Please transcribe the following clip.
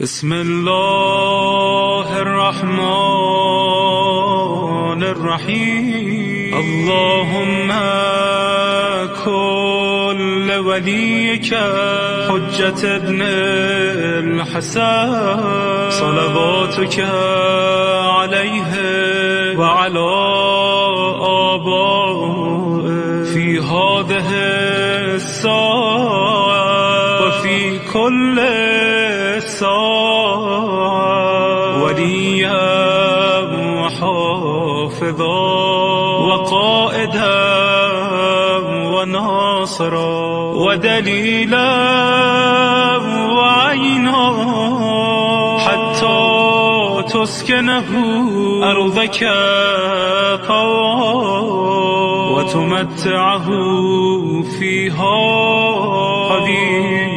بسم الله الرحمن الرحیم. اللهم كل وليك حجة ابن الحسن صلواتك عليه وعلى آبائه في هذه الساعة وفي كل وليا وحافظا وقائدا وناصرا ودليلا وعينا حتى تسكنه أرضك طوعا وتمتعه فيها قديما